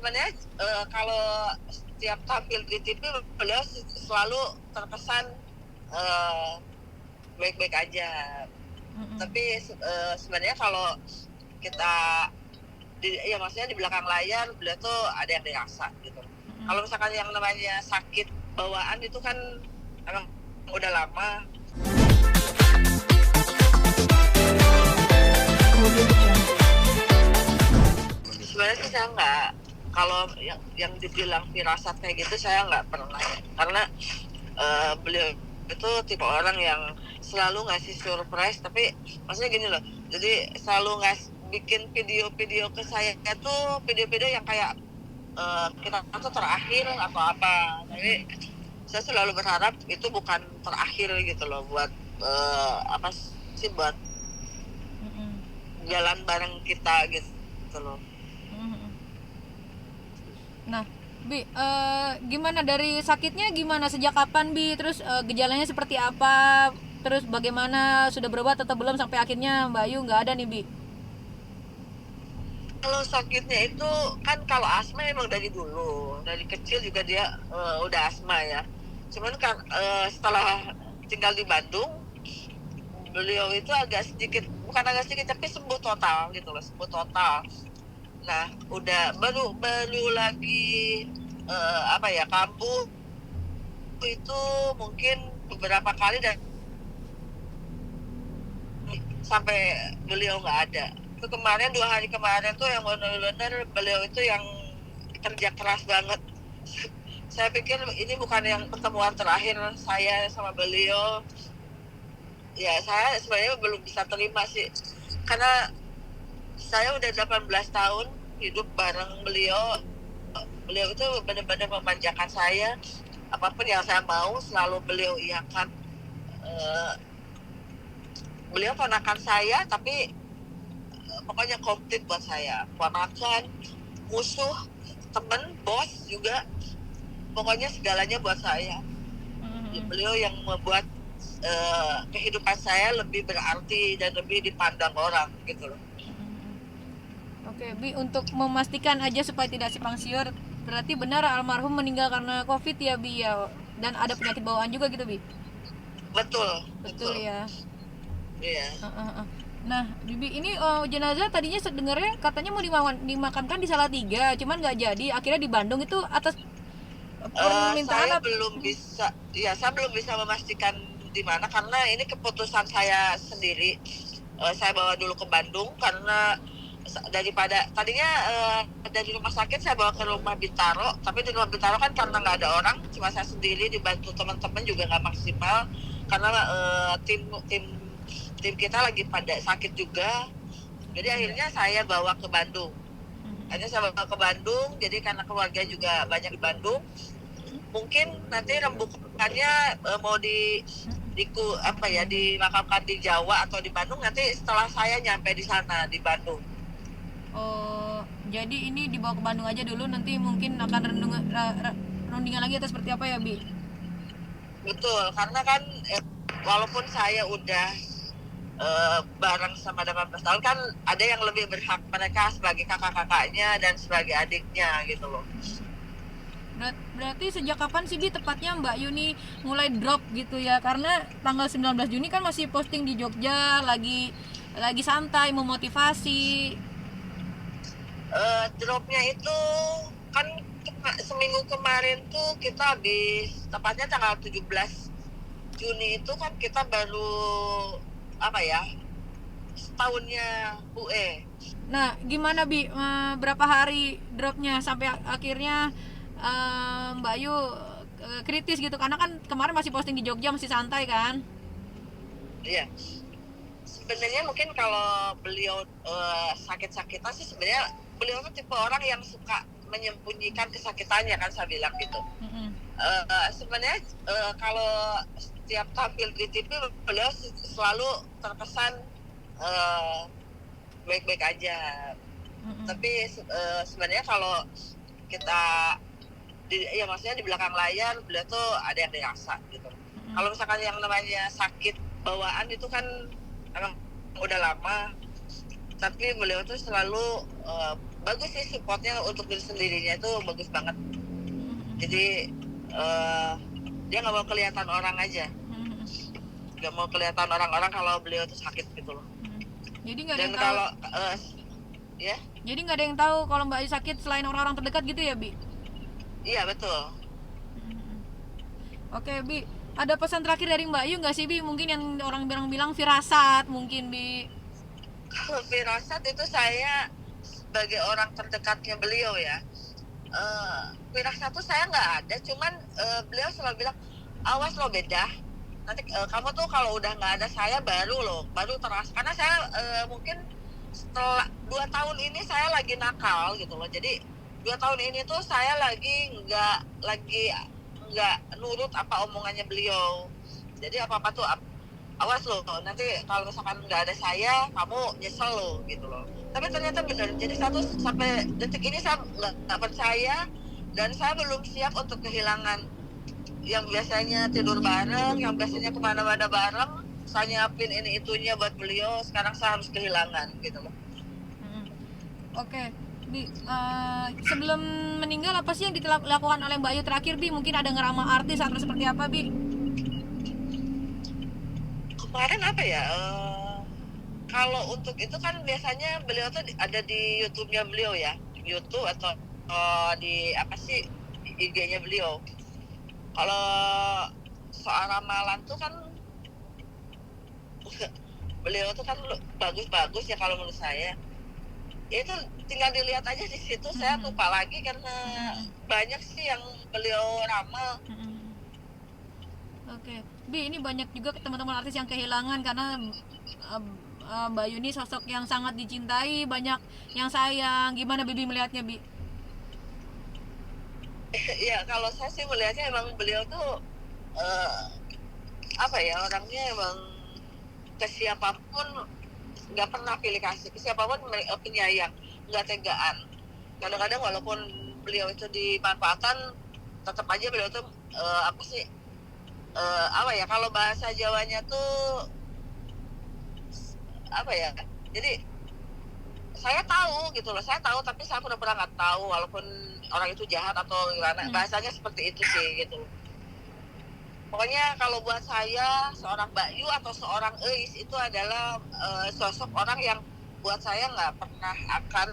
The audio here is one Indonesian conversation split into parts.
sebenarnya kalau setiap tampil di TV beliau selalu terkesan eh, baik-baik aja. Tapi sebenarnya kalau kita ya maksudnya di belakang layar beliau tuh ada yang dirasa gitu. Kalau misalkan yang namanya sakit bawaan itu kan emang udah lama. Sebenarnya sih saya nggak, kalau yang dibilang firasat kayak gitu saya nggak pernah, karena beliau itu tipe orang yang selalu ngasih surprise, tapi maksudnya gini loh, jadi selalu bikin video-video ke saya tuh video-video yang kayak kita tuh terakhir atau apa, tapi saya selalu berharap itu bukan terakhir gitu loh, buat apa sih, buat jalan bareng kita gitu loh. Nah, Bi, gimana dari sakitnya, gimana, sejak kapan Bi, terus gejalanya seperti apa, terus bagaimana, sudah berobat atau belum, sampai akhirnya Mbak Ayu nggak ada nih Bi? Kalau sakitnya itu kan, kalau asma emang dari dulu, dari kecil juga dia udah asma ya. Cuman kan setelah tinggal di Bandung, beliau itu agak sedikit, bukan agak sedikit tapi sembuh total gitu loh, sembuh total. Nah, udah baru lagi apa ya, kambuh itu mungkin beberapa kali, dan sampai beliau nggak ada. Itu kemarin 2 hari kemarin tuh yang benar-benar beliau itu yang kerja keras banget. Saya pikir ini bukan yang pertemuan terakhir saya sama beliau. Ya, saya sebenarnya belum bisa terima sih, karena saya udah 18 tahun hidup bareng beliau. Beliau itu benar-benar memanjakan saya, apapun yang saya mau selalu beliau iakan. Beliau ponakan saya, tapi pokoknya komplit buat saya, ponakan, musuh, temen, bos juga, pokoknya segalanya buat saya. Beliau yang membuat kehidupan saya lebih berarti dan lebih dipandang orang gitu loh. Oke Bi, untuk memastikan aja supaya tidak simpang siur, berarti benar almarhum meninggal karena COVID ya Bi ya, dan ada penyakit bawaan juga gitu Bi? Betul Ya. iya. Nah, Bibi, ini jenazah tadinya sedengarnya katanya mau dimakamkan di Salatiga, cuman nggak jadi. Akhirnya di Bandung, itu atas permintaan Saya belum bisa, ya saya belum bisa memastikan di mana, karena ini keputusan saya sendiri. Saya bawa dulu ke Bandung karena daripada tadinya dari rumah sakit saya bawa ke rumah Bintaro, tapi di rumah Bintaro kan karena nggak ada orang, cuma saya sendiri, dibantu teman-teman juga nggak maksimal, karena tim kita lagi pada sakit juga. Jadi akhirnya saya bawa ke Bandung. Jadi karena keluarga juga banyak di Bandung, mungkin nanti rembukannya mau dimakamkan di Jawa atau di Bandung nanti setelah saya nyampe di sana di Bandung. Oh, jadi ini dibawa ke Bandung aja dulu, nanti mungkin akan rundingan lagi atau seperti apa ya Bi? Betul, karena kan walaupun saya udah bareng sama 18 tahun, kan ada yang lebih berhak, mereka sebagai kakak-kakaknya dan sebagai adiknya gitu loh. Berarti sejak kapan sih Bi tepatnya Mbak Yuni mulai drop gitu ya? Karena tanggal 19 Juni kan masih posting di Jogja, lagi santai, memotivasi. Dropnya itu kan seminggu kemarin tuh kita habis, tepatnya tanggal 17 Juni itu kan kita baru apa ya, setahunnya UE. Nah, gimana Bi, berapa hari dropnya sampai akhirnya Mbak Yu kritis gitu, karena kan kemarin masih posting di Jogja, masih santai kan? Iya. Sebenarnya mungkin kalau beliau sakit-sakitan sih, sebenarnya beliau tuh tipe orang yang suka menyembunyikan kesakitannya, kan saya bilang gitu. Sebenarnya kalau setiap tampil di TV beliau selalu terkesan baik-baik aja. Tapi sebenarnya kalau kita ya maksudnya di belakang layar beliau tuh ada yang dirasa gitu. Kalau misalkan yang namanya sakit bawaan itu kan emang udah lama, tapi beliau tuh selalu bagus sih supportnya untuk diri sendirinya itu bagus banget. Mm-mm. Jadi dia nggak mau kelihatan orang aja, Mm-mm. nggak mau kelihatan orang-orang kalau beliau tuh sakit gitu loh. Mm. Jadi nggak ada Dan yang tahu. kalau ya, Jadi nggak ada yang tahu kalau Mbak Ayu sakit selain orang-orang terdekat gitu ya, Bi? iya betul. Mm-mm. Oke, Bi. Ada pesan terakhir dari Mbak Ayu nggak sih, Bi? Mungkin yang orang bilang firasat, mungkin, Bi. Kalau firasat itu saya sebagai orang terdekatnya beliau ya, firasat tuh saya nggak ada, cuman beliau selalu bilang awas lo beda, nanti kamu tuh kalau udah nggak ada saya baru terasa, karena saya mungkin setelah 2 tahun ini saya lagi nakal gitu loh. Jadi 2 tahun ini tuh saya lagi nggak nurut apa omongannya beliau. Jadi apa tuh awas lo nanti kalau misalkan nggak ada saya kamu nyesel lo gitu loh. Tapi ternyata benar, jadi sampai detik ini saya nggak percaya, dan saya belum siap untuk kehilangan yang biasanya tidur bareng, yang biasanya kemana-mana bareng, saya nyiapin ini itunya buat beliau, sekarang saya harus kehilangan gitu loh. Mm-mm. Oke, Bi. Sebelum meninggal apa sih yang dilakukan oleh Mbak Ayu terakhir, Bi? Mungkin ada ngeramal artis atau seperti apa, Bi? Kemarin apa ya, kalau untuk itu kan biasanya beliau tuh ada di YouTube-nya beliau ya, YouTube atau di apa sih, di IG-nya beliau. Kalau soal ramalan tuh kan beliau tuh kan bagus-bagus ya kalau menurut saya. Ya itu tinggal dilihat aja di situ. Saya Mm-mm. lupa lagi karena Mm-mm. banyak sih yang beliau ramal. Mm-mm. Oke, Bi, ini banyak juga teman-teman artis yang kehilangan karena Mbak Ayu ini sosok yang sangat dicintai, banyak yang sayang. Gimana Bibi melihatnya, Bi? Ya kalau saya sih melihatnya emang beliau tuh eh, apa ya, orangnya emang ke siapapun nggak pernah pilih kasih, ke siapapun penyayang, nggak tegaan. Kadang-kadang walaupun beliau itu dimanfaatkan, tetap aja beliau tuh apa sih, apa ya, kalau bahasa Jawanya tuh apa ya, jadi saya tahu gitu loh, saya tahu tapi saya pura-pura nggak tahu walaupun orang itu jahat atau gimana, bahasanya seperti itu sih gitu. Pokoknya kalau buat saya seorang Mbak Yu atau seorang Eis itu adalah sosok orang yang buat saya nggak pernah akan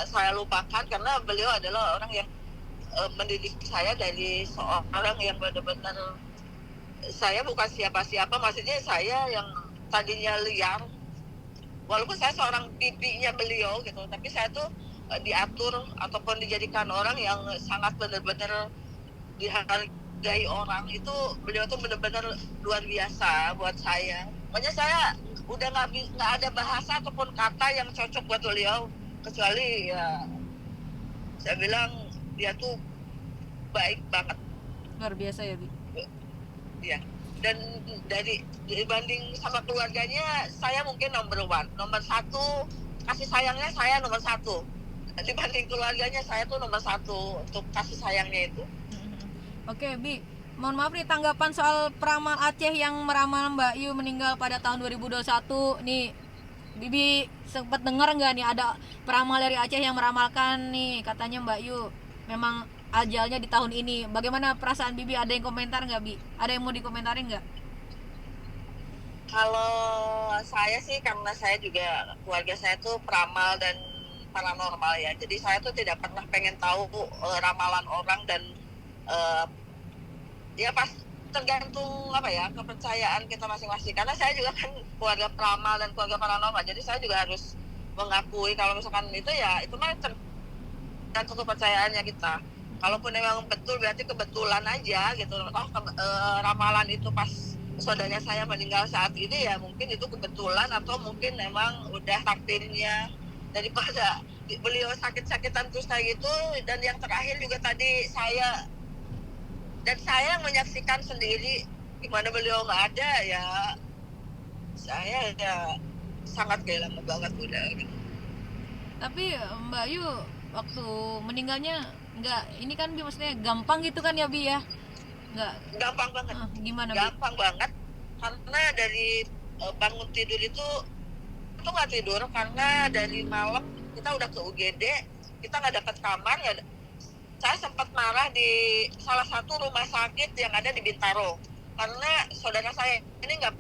saya lupakan, karena beliau adalah orang yang mendidik saya dari seorang yang benar-benar, saya bukan siapa-siapa, maksudnya saya yang tadinya liar, walaupun saya seorang bibinya beliau gitu, tapi saya tuh diatur ataupun dijadikan orang yang sangat benar-benar dihargai orang. Itu beliau tuh benar-benar luar biasa buat saya. Makanya saya udah nggak ada bahasa ataupun kata yang cocok buat beliau, kecuali ya saya bilang dia tuh baik banget Luar biasa ya, Bi. ya. Dan dibanding sama keluarganya, saya mungkin nomor satu, kasih sayangnya saya nomor satu. Dibanding keluarganya, saya tuh nomor satu untuk kasih sayangnya itu. Oke, Bi. Mohon maaf nih, tanggapan soal peramal Aceh yang meramal Mbak Yu meninggal pada tahun 2021 nih. Bibi sempat dengar nggak nih ada peramal dari Aceh yang meramalkan nih, katanya Mbak Yu memang ajalnya di tahun ini. Bagaimana perasaan Bibi? Ada yang komentar nggak, Bi? Ada yang mau dikomentarin nggak? Kalau saya sih, karena saya juga keluarga saya tuh peramal dan paranormal ya, jadi saya tuh tidak pernah pengen tahu ramalan orang, dan eh, ya pas tergantung apa ya, kepercayaan kita masing-masing. Karena saya juga kan keluarga peramal dan keluarga paranormal, jadi saya juga harus mengakui kalau misalkan itu ya itu mah tergantung kepercayaannya kita. Kalaupun memang betul berarti kebetulan aja gitu. Ramalan itu pas saudara saya meninggal saat ini, ya mungkin itu kebetulan atau mungkin memang udah takdirnya, daripada beliau sakit-sakitan terus kayak gitu. Dan yang terakhir juga tadi saya yang menyaksikan sendiri gimana beliau nggak ada, ya saya ya sangat kehilangan banget udah gitu. Tapi Mbak Yu waktu meninggalnya nggak ini kan, Bi, maksudnya gampang gitu kan ya, Bi ya? Nggak Gampang banget, gimana, Bi? gampang banget, karena dari bangun tidur itu nggak tidur, karena dari malam kita udah ke UGD, kita nggak dapat kamar. Ya, saya sempat marah di salah satu rumah sakit yang ada di Bintaro karena saudara saya ini nggak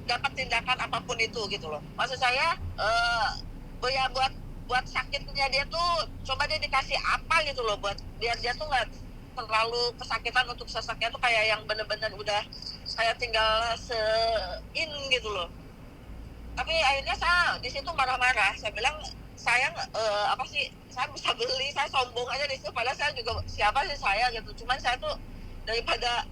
dapat tindakan apapun itu gitu loh. Maksud saya ya buat sakitnya dia tuh coba dia dikasih apa gitu loh, buat biar dia tuh nggak terlalu kesakitan untuk sesaknya tuh kayak yang bener-bener udah saya tinggal gitu loh. Tapi akhirnya saya di situ marah-marah, saya bilang saya apa sih, saya bisa beli, saya sombong aja di situ, padahal saya juga siapa sih saya gitu. Cuman saya tuh daripada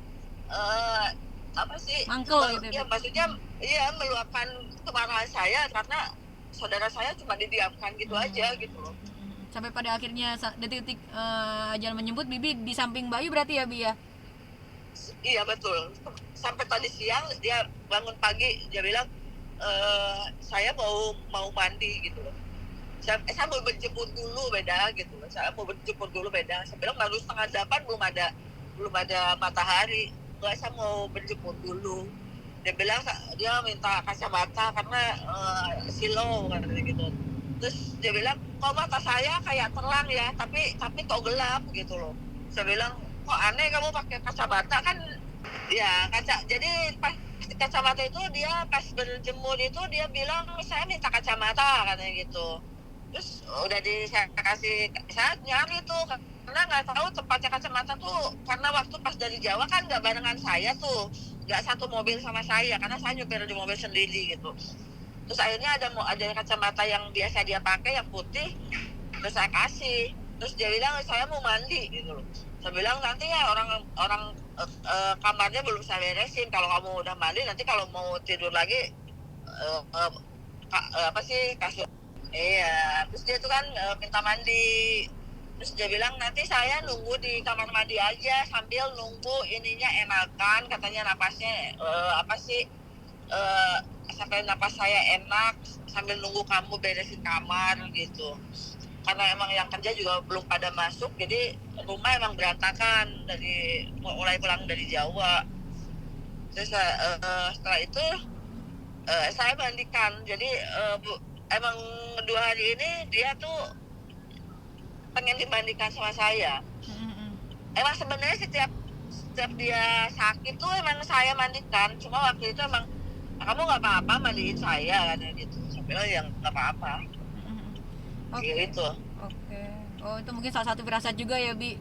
apa sih Mangkel gitu ya, maksudnya iya meluapkan kemarahan saya karena saudara saya cuma didiamkan gitu aja gitu loh. Sampai pada akhirnya detik-detik ajal menyebut Bibi di samping Mbak Yu berarti ya Bi ya? Iya betul, sampai tadi siang dia bangun pagi dia bilang saya mau mandi gitu loh. Saya mau berjemur dulu beda gitu loh. Saya mau berjemur dulu beda. Saya bilang baru 7:30 belum ada matahari. Enggak, saya mau berjemur dulu. Dia bilang dia minta kacamata karena silau katanya gitu. Terus dia bilang kok mata saya kayak terang ya, tapi kok gelap gitu loh. Saya bilang kok aneh kamu pakai kacamata kan ya jadi pas kacamata itu dia pas berjemur itu dia bilang saya minta kacamata katanya gitu. Terus udah saya kasih, saya nyari tuh karena nggak tahu tempatnya kacamata tuh, karena waktu pas dari Jawa kan nggak barengan saya tuh, nggak satu mobil sama saya karena saya nyupir di mobil sendiri gitu. Terus akhirnya ada kacamata yang biasa dia pakai yang putih, terus saya kasih. Terus dia bilang saya mau mandi gitu loh. Saya bilang nanti ya orang kamarnya belum saya beresin, kalau kamu udah mandi nanti kalau mau tidur lagi apa sih kasur. Iya, terus dia tuh kan minta mandi. Terus dia bilang nanti saya nunggu di kamar mandi aja sambil nunggu ininya enakan, katanya napasnya apa sih sampai napas saya enak sambil nunggu kamu beresin kamar gitu. Karena emang yang kerja juga belum pada masuk, jadi rumah emang berantakan dari mulai pulang dari Jawa. Terus setelah itu saya mandikan. Jadi emang 2 hari ini dia tuh pengen dimandikan sama saya. Emang sebenarnya setiap dia sakit tuh emang saya mandikan. Cuma waktu itu emang kamu nggak apa-apa mandiin saya katanya gitu. Saya bilang ya nggak apa-apa. Gitu. Oke. Oh itu mungkin salah satu firasat juga ya Bi.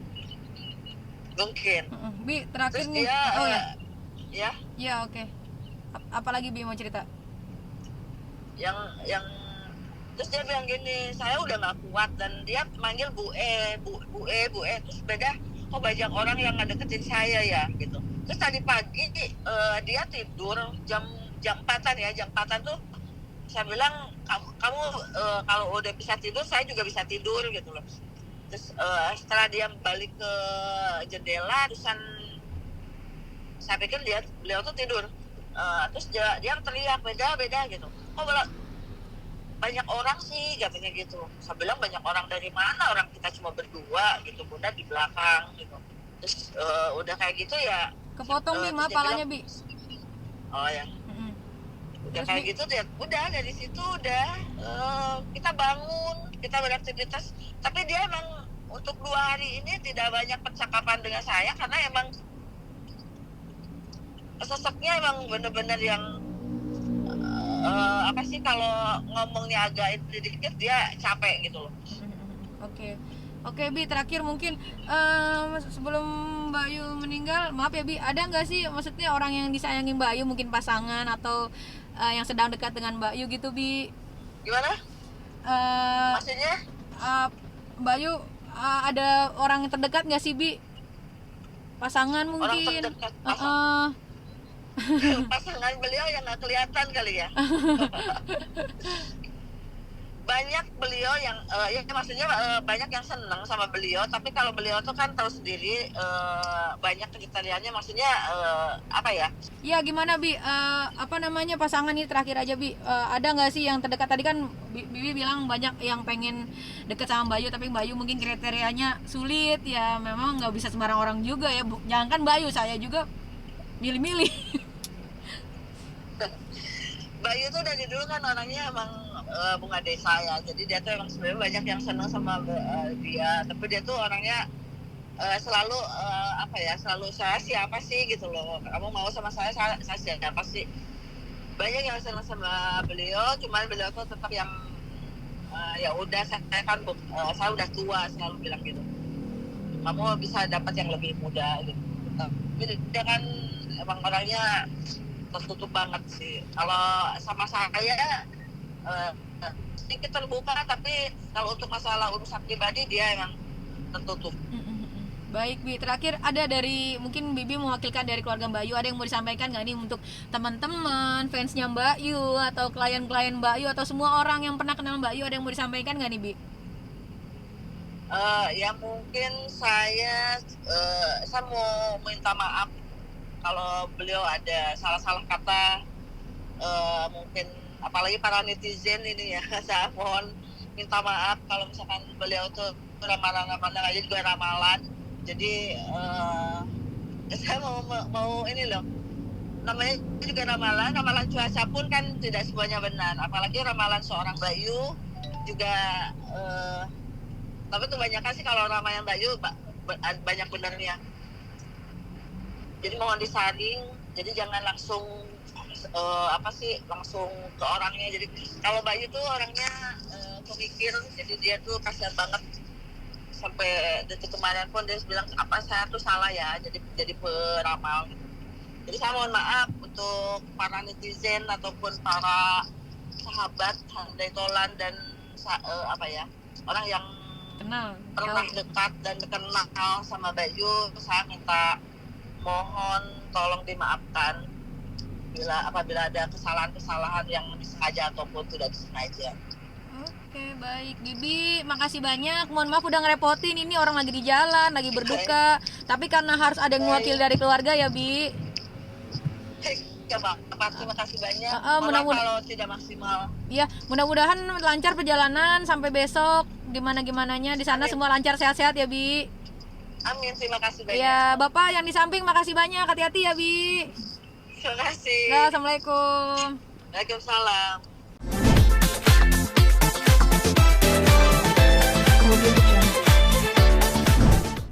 Mungkin. Bi terakhir Terus nih. dia Oh ya. Ya. Ya oke. Apalagi Bi mau cerita? Yang terus dia bilang gini, saya udah nggak kuat, dan dia manggil Bu E, terus beda kok banyak orang yang ngedeketin saya ya gitu. Terus tadi pagi dia tidur jam 4-an ya, jam 4-an tuh saya bilang kamu kalau udah bisa tidur saya juga bisa tidur gitu loh. Terus setelah dia balik ke jendela, terusan saya pikir beliau tuh tidur. Terus dia teriak beda gitu. Kok banyak orang sih katanya gitu. Saya bilang banyak orang dari mana, orang kita cuma berdua gitu, Bunda di belakang gitu. Terus udah kayak gitu ya kepotong Bi, maaf palanya Bi. Oh ya. Udah Terus, kayak Bi? gitu deh, udah dari situ udah kita bangun, kita beraktivitas. Tapi dia emang untuk 2 hari ini tidak banyak percakapan dengan saya karena emang sosoknya emang bener-bener yang apa sih, kalau ngomongnya agak dikit dia capek gitu loh. Oke Bi, terakhir mungkin sebelum Mbak Yu meninggal, maaf ya Bi, ada nggak sih maksudnya orang yang disayangi Mbak Yu, mungkin pasangan atau yang sedang dekat dengan Mbak Yu gitu Bi? Gimana? Maksudnya? Mbak Yu ada orang yang terdekat nggak sih Bi? Pasangan mungkin? Orang terdekat. Pasangan beliau yang nggak kelihatan kali ya. Banyak beliau yang ya maksudnya banyak yang senang sama beliau, tapi kalau beliau tuh kan tahu sendiri banyak kriterianya, maksudnya apa ya? Ya gimana Bi, apa namanya pasangan ini terakhir aja Bi, ada nggak sih yang terdekat? Tadi kan Bibi bilang banyak yang pengen deket sama Mbak Yu, tapi Mbak Yu mungkin kriterianya sulit ya, memang nggak bisa sembarang orang juga ya, jangan kan Mbak Yu, saya juga milih-milih. Mbak Bayu tuh dari dulu kan orangnya emang bunga desa ya, jadi dia tuh emang sebenarnya banyak yang senang sama dia, tapi dia tuh orangnya selalu apa ya, selalu saya siapa sih gitu loh, kamu mau sama saya siapa sih. Banyak yang senang sama beliau, cuman beliau tuh tetap yang ya udah saya kan saya udah tua, selalu bilang gitu, kamu bisa dapat yang lebih muda gitu. Tapi dia kan emang orangnya tertutup banget sih. Kalau sama saya sedikit terbuka, tapi kalau untuk masalah urusan pribadi dia emang tertutup. Baik Bi, terakhir ada dari mungkin Bibi mewakilkan dari keluarga Mbak Yu, ada yang mau disampaikan nggak nih untuk teman-teman fansnya Mbak Yu atau klien-klien Mbak Yu atau semua orang yang pernah kenal Mbak Yu, ada yang mau disampaikan nggak nih Bi? Ya mungkin saya mau minta maaf kalau beliau ada salah-salah kata, mungkin apalagi para netizen ini ya. Saya mohon minta maaf kalau misalkan beliau tuh ramalan-ramalan aja juga ramalan. Jadi saya mau ini loh, namanya juga ramalan cuaca pun kan tidak semuanya benar, apalagi ramalan seorang Bayu juga. Tapi kebanyakan sih kalau ramalan Bayu banyak benernya. Jadi mohon disaring, jadi jangan langsung langsung ke orangnya. Jadi kalau Bayu tuh orangnya pemikir, jadi dia tuh kasihan banget. Sampai detik kemarin pun dia bilang apa saya tuh salah ya, jadi peramal gitu. Jadi saya mohon maaf untuk para netizen ataupun para sahabat Handai Tolan dan orang yang pernah dekat dan kenal sama Bayu. Saya minta mohon tolong dimaafkan apabila ada kesalahan-kesalahan yang disengaja ataupun tidak disengaja. Oke, baik Bibi, makasih banyak. Mohon maaf udah ngerepotin, ini orang lagi di jalan, lagi berduka. Tapi karena harus ada yang mewakili dari keluarga ya Bi. Ya Pak, terima kasih banyak. Mudah-mudahan kalau tidak maksimal. Iya, mudah-mudahan lancar perjalanan sampai besok. Gimananya di sana semua lancar, sehat-sehat ya Bi. Amin, terima kasih banyak. Ya, Bapak yang di samping makasih banyak, hati-hati ya Bi. Terima kasih. Ya, Assalamualaikum. Waalaikumsalam. Kemudian